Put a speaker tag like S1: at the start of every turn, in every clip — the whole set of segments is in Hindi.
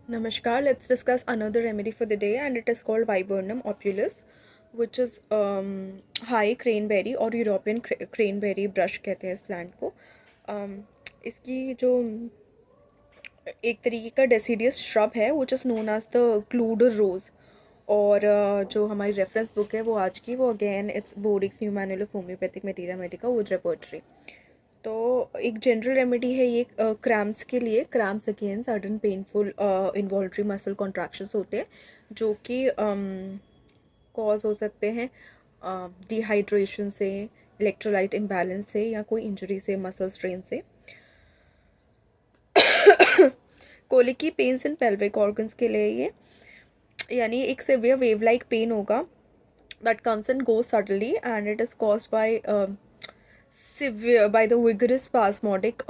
S1: Namaskar. Let's discuss another remedy for the day, and it is called Viburnum opulus, which is high craneberry और यूरोपियन craneberry brush कहते हैं इस प्लांट को. इसकी जो एक तरीके का डेसीडियस श्रब है which is known as the guelder rose. और जो हमारी रेफरेंस बुक है वो आज की, वो again it's Boericke's new manual of homeopathic materia medica with repertory. तो एक जनरल रेमेडी है ये क्रैम्प्स के लिए. Cramps again sudden painful involuntary muscle contractions होते हैं जो कि कॉज हो सकते हैं डिहाइड्रेशन से, इलेक्ट्रोलाइट इम्बैलेंस से, या कोई इंजरी से, मसल स्ट्रेन से. कोलिकी पेन्स इन पेल्विक ऑर्गन्स के लिए ये, यानी एक सिवियर वेव लाइक पेन होगा that comes and goes suddenly and it is caused by the vigorous spasmodic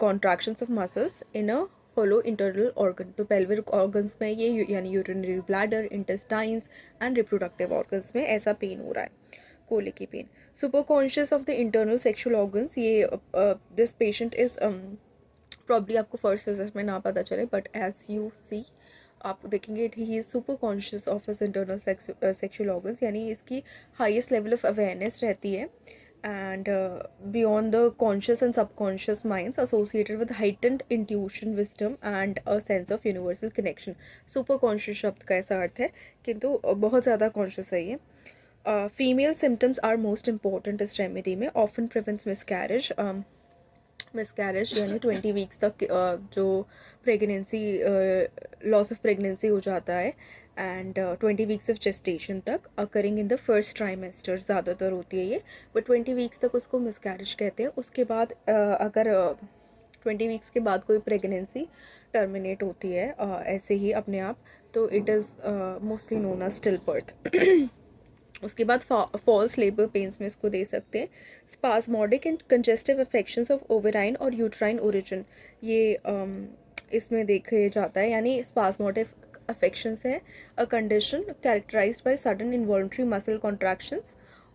S1: contractions of muscles in a hollow internal organ. तो pelvic organs में ये यानी urinary bladder, intestines and reproductive organs में ऐसा पेन हो रहा है, कोले की pen. Super conscious of the internal sexual organs. ये this patient is probably आपको फर्स्ट विजिट में ना पता चले, बट एज यू सी आप देखेंगे he is super conscious of his internal sexual organs, यानी इसकी हाईएस्ट लेवल ऑफ अवेयरनेस रहती है and beyond the conscious and subconscious minds associated with heightened intuition, wisdom and a sense of universal connection. super conscious शब्द का ऐसा अर्थ है, किंतु बहुत ज़्यादा conscious है ये. Female symptoms are most important इस रेमेडी में. often prevents miscarriage. मिसकैरेज यानी 20 वीक्स तक जो प्रेगनेंसी लॉस ऑफ प्रेगनेंसी हो जाता है, एंड 20 वीक्स ऑफ जेस्टेशन तक occurring in the first trimester ज़्यादातर होती है ये, बट 20 वीक्स तक उसको मिसकैरेज कहते हैं. उसके बाद अगर 20 वीक्स के बाद कोई प्रेगनेंसी टर्मिनेट होती है ऐसे ही अपने आप, तो it is mostly known as still birth. उसके बाद फॉल्स लेबर पेन्स में इसको दे सकते हैं. Spasmodic and congestive affections of ovarian और यूट्राइन ओरिजिन ये इसमें देखे जाता है, यानी स्पास्मोडिक अफेक्शंस है a condition characterized by sudden involuntary muscle contractions.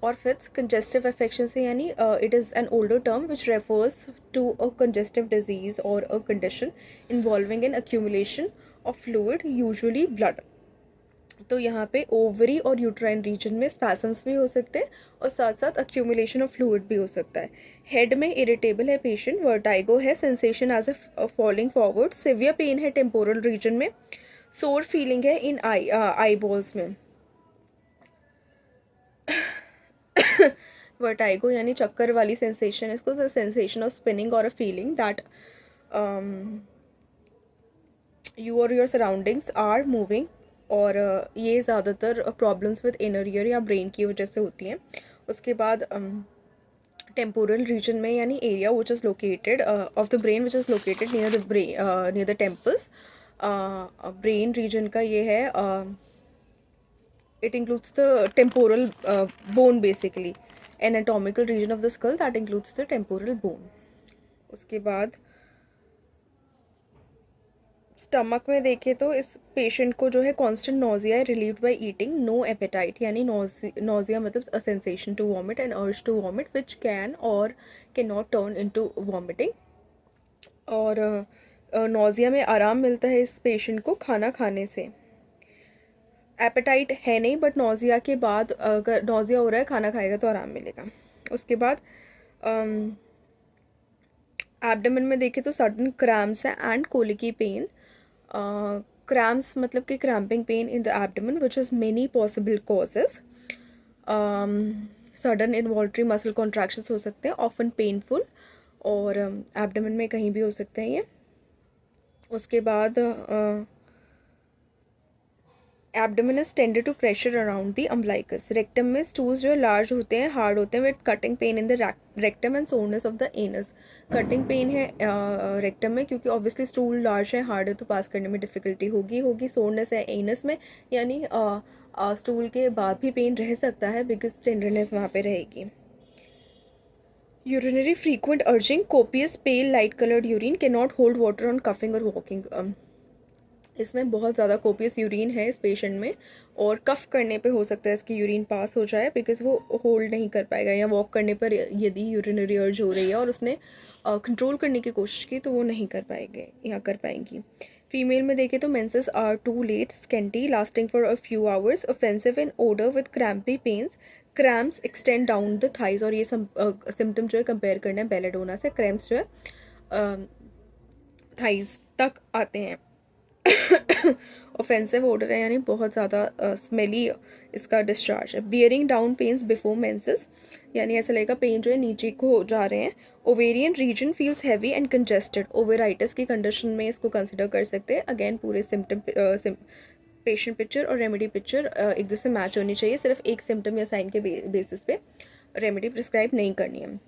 S1: और फिफ्थ कंजेस्टिव अफेक्शन से, यानी it is an older term which refers to a congestive disease और a condition involving an accumulation of fluid usually blood. तो यहाँ पे ओवरी और यूट्राइन रीजन में स्पैसम्स भी हो सकते हैं और साथ साथ अक्यूमुलेशन ऑफ फ्लूइड भी हो सकता है. हेड में इरिटेबल है पेशेंट, वर्टाइगो है, sensation as a falling forward, severe pain है टेम्पोरल रीजन में, सोर फीलिंग है इन आई बॉल्स में. वर्टाइगो यानी चक्कर वाली सेंसेशन है इसको, सेंसेशन ऑफ स्पिनिंग और अ फीलिंग दैट यू और योर सराउंडिंग्स आर मूविंग. और ये ज़्यादातर प्रॉब्लम्स विद इनर ईयर या ब्रेन की वजह से होती हैं. उसके बाद टेम्पोरल रीजन में, यानी area which is located of the brain which is located near the brain near the temples. Brain region का ये है, it includes the temporal bone basically, anatomical region of the skull that includes the temporal bone. उसके बाद स्टमक में देखें तो इस पेशेंट को जो है कांस्टेंट नोजिया है relieved by eating, no appetite, यानी नोजिया मतलब a sensation to vomit and urge to vomit which can or can not turn into vomiting. और नोजिया में आराम मिलता है इस पेशेंट को खाना खाने से. एपेटाइट है नहीं, बट नोजिया के बाद अगर नोजिया हो रहा है खाना खाएगा तो आराम मिलेगा. उसके बाद एब्डोमेन में देखें तो सडन क्रैम्प्स है एंड कोलिकी पेन. क्रैम्प्स मतलब कि cramping pain in the abdomen which is many possible causes. Sudden involuntary muscle contractions हो सकते हैं, ऑफन पेनफुल, और एब्डोमेन में कहीं भी हो सकते हैं ये. उसके बाद abdomen is tended to pressure around the umbilicus. Rectum में स्टूल्स जो है लार्ज होते हैं, हार्ड होते हैं, with cutting pain in the rectum and soreness of the anus. Cutting pain है रेक्टम में क्योंकि ऑब्वियसली स्टूल लार्ज है, हार्ड है, तो पास करने में डिफिकल्टी होगी. सोरनेस है एनस में, यानी स्टूल के बाद भी पेन रह सकता है बिकॉज टेंडरनेस वहाँ पे रहेगी. Urinary frequent urging, copious pale light coloured urine, can not hold water on coughing or walking. इसमें बहुत ज़्यादा कोपियस यूरिन है इस पेशेंट में, और कफ़ करने पे हो सकता है इसकी यूरिन पास हो जाए बिकॉज वो होल्ड नहीं कर पाएगा, या वॉक करने पर यदि यूरिनरी अर्ज हो रही है और उसने कंट्रोल करने की कोशिश की तो वो नहीं कर पाएंगे या कर पाएंगी. फीमेल में देखें तो menses are too late, scanty, lasting for a few hours, offensive in odour with crampy pains, cramps extend down the thighs. और ये सिम्टम जो है कंपेयर करना है बेलेडोना से, क्रैम्प्स जो है थाइज तक आते हैं। ऑफेंसिव ओडर है यानी बहुत ज़्यादा स्मेली इसका डिस्चार्ज है। Bearing down pains before menses, यानी ऐसा लगेगा पेन जो है नीचे को जा रहे हैं। Ovarian region feels heavy and congested, ovaritis की कंडीशन में इसको कंसिडर कर सकते हैं। अगेन पूरे सिम्टम पेशेंट पिक्चर और रेमेडी पिक्चर एक दूसरे मैच होनी चाहिए, सिर्फ एक सिम्टम या साइन के बेसिस पे रेमेडी प्रिस्क्राइब नहीं करनी है।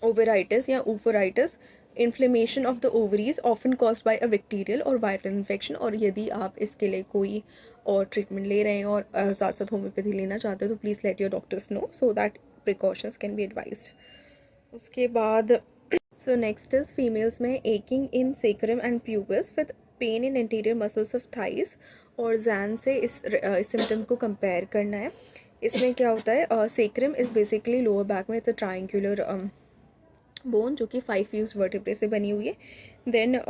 S1: ओवेराइटिस या oophoritis, inflammation of the ovaries often caused by a bacterial और वायरल इन्फेक्शन। और यदि आप इसके लिए कोई और ट्रीटमेंट ले रहे हैं और साथ साथ होम्योपैथी लेना चाहते हो तो please let your doctors know so that precautions can be advised. उसके बाद सो नेक्स्ट इज फीमेल्स में aching in sacrum and pubis with pain in interior muscles of thighs. और जैन से इस सिम्टम को कंपेयर करना है। इसमें क्या होता है, sacrum is basically lower back में, इट्स अ ट्रायंगुलर बोन जो कि 5 फ्यूज्ड वर्टिब्रे से बनी हुई है। देन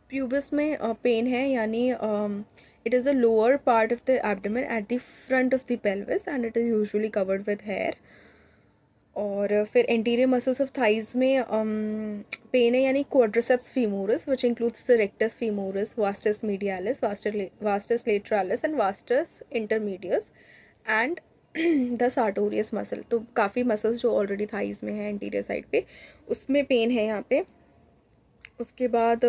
S1: प्यूबस में पेन है यानी it is the lower part of the abdomen at the front of the pelvis and it is usually covered with hair. और फिर एंटीरियर मसल्स ऑफ थाइज में पेन है यानी quadriceps femoris which includes the rectus femoris, vastus medialis, vastus lateralis and vastus intermedius and the sartorius muscle. तो काफ़ी मसल्स जो ऑलरेडी थाइज में है एंटीरियर साइड पे उसमें पेन है यहाँ पे। उसके बाद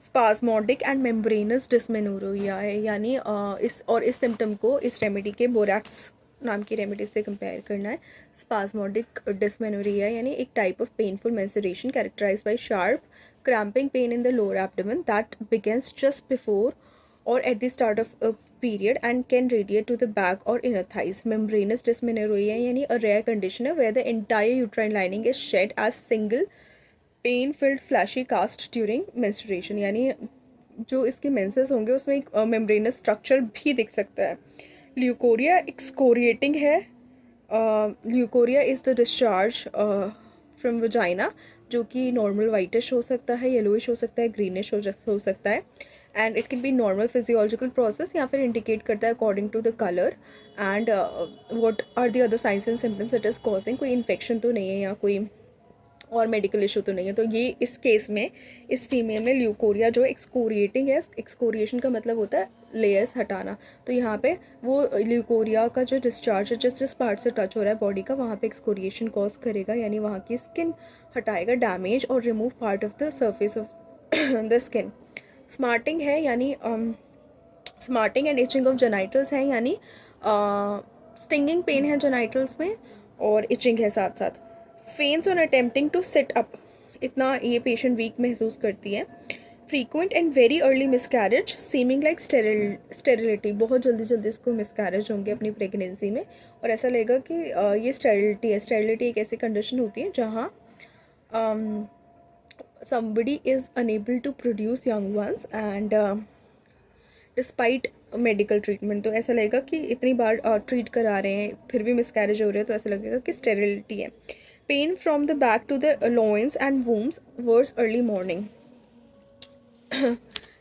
S1: स्पास्मोडिक एंड मेम्ब्रेनस डिस्मेनोरिया है यानी इस सिम्टम को इस रेमेडी के बोरैक्स नाम की रेमेडी से कंपेयर करना है। स्पास्मोडिक डिस्मेनोरिया यानी एक type of painful menstruation characterised by sharp cramping pain in the lower abdomen that begins just before or at the start of a period and can radiate to the back or inner thighs. Membranous dysmenorrhea यानी a rare condition है where the entire uterine lining is shed as single pain-filled flashy cast during menstruation। यानी जो इसके मेंसेस होंगे उसमें एक मेम्ब्रेनस स्ट्रक्चर भी दिख सकता है। ल्यूकोरिया एक्सकोरिएटिंग है। Leucorrhoea is the discharge from vagina जो कि नॉर्मल वाइटिश हो सकता है, येलोइश हो सकता है, ग्रीनिश हो सकता है and it can be normal physiological process या फिर इंडिकेट करता है according to the colour and what are the other signs and symptoms it is causing. कोई इन्फेक्शन तो नहीं है या कोई और मेडिकल इशू तो नहीं है। तो ये इस केस में इस फीमेल में ल्यूकोरिया जो एक्सकोरिएटिंग है, एक्सकोरिएशन का मतलब होता है लेयर्स हटाना। तो यहाँ पे वो ल्यूकोरिया का जो डिस्चार्ज है जिस पार्ट से टच हो रहा है बॉडी का वहाँ पे एक्सकोरिएशन कॉज करेगा यानी वहाँ की स्किन हटाएगा, डैमेज और remove part of the surface of the skin. Smarting है यानी smarting and itching of genitals है यानी स्टिंगिंग पेन है जेनाइटल्स में और इचिंग है साथ साथ। Faints on attempting to sit up, इतना ये पेशेंट वीक महसूस करती है। Frequent and very early miscarriage seeming like sterility, बहुत जल्दी जल्दी इसको मिसकैरेज होंगे अपनी प्रेगनेंसी में और ऐसा लगेगा कि ये स्टेरिलिटी है। स्टेरिलिटी एक ऐसी कंडीशन होती है जहाँ somebody is unable to produce young ones and despite medical treatment। तो ऐसा लगेगा कि इतनी बार ट्रीट करा रहे हैं फिर भी मिसकैरेज हो रहे हैं तो ऐसा लगेगा कि स्टेरिलिटी है। Pain from the back to the loins and wombs worse early morning।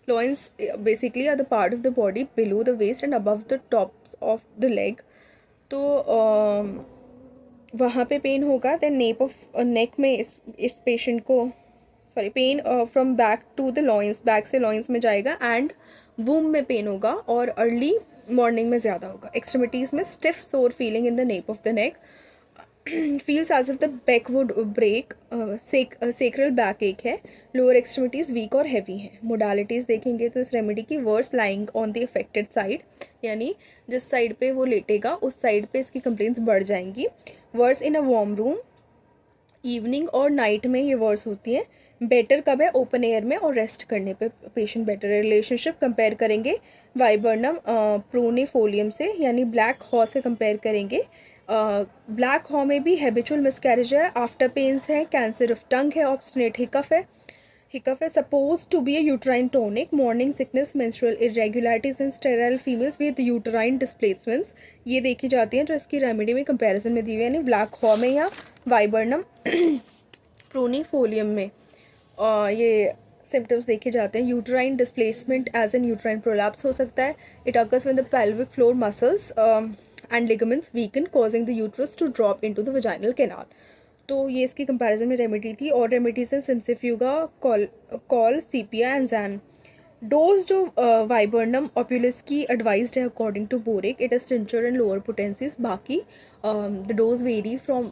S1: loins basically are the part of the body below the waist and above the top of the leg। तो वहाँ पे पेन होगा। देन नेप ऑफ नेक में इस पेशेंट को pain from back to the loins, back से लॉइंस में जाएगा एंड वूम में पेन होगा और अर्ली मॉर्निंग में ज़्यादा होगा। एक्सट्रीमिटीज़ में stiff sore feeling in the nape of the neck, feels as if the back would break, sacral backache है। लोअर एक्सट्रीमिटीज़ वीक और हैवी हैं। मोडालिटीज़ देखेंगे तो इस रेमेडी की worse lying on the affected side यानी जिस साइड पे वो लेटेगा उस साइड पे इसकी कंप्लेंट्स बढ़ जाएंगी। Worse in a warm room, evening और नाइट में ये वर्स होती है। बेटर कब है, ओपन एयर में और रेस्ट करने पे पेशेंट बेटर है। रिलेशनशिप कंपेयर करेंगे वाइबर्नम प्रोनिफोलियम से यानी ब्लैक हॉ से कंपेयर करेंगे। ब्लैक हॉ में भी हैबिचुअल मिसकैरेज है, आफ्टर पेन्स है, कैंसर ऑफ टंग है, ऑब्स्टिनेट हिकअप है suppose to be a uterine tonic, morning sickness, menstrual irregularities in sterile females with uterine displacements ये देखी जाती हैं जो इसकी रेमेडी में कंपैरिजन में दी हुई है यानी ब्लैक हॉ में या वाइबर्नम प्रोनिफोलियम में। ये सिम्टम्स देखे जाते हैं. Uterine displacement as an uterine prolapse हो सकता है. It occurs when the pelvic floor muscles and ligaments weaken causing the uterus to drop into the vaginal canal. तो ये इसकी कंपैरिजन में रेमेडी थी. और रेमेडीज हैं cimicifuga, caul, sepia and xan. Dose जो वाइबर्नम ऑप्यूलिस की एडवाइज्ड है according to Boericke, it is tincture and lower potencies. बाकी the dose vary from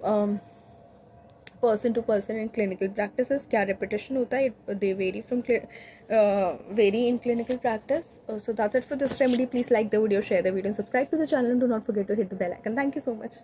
S1: person to person in clinical practices. क्या repetition होता है, they vary in clinical practice. So that's it for this remedy. Please like the video, share the video and subscribe to the channel, and do not forget to hit the bell icon. Thank you so much.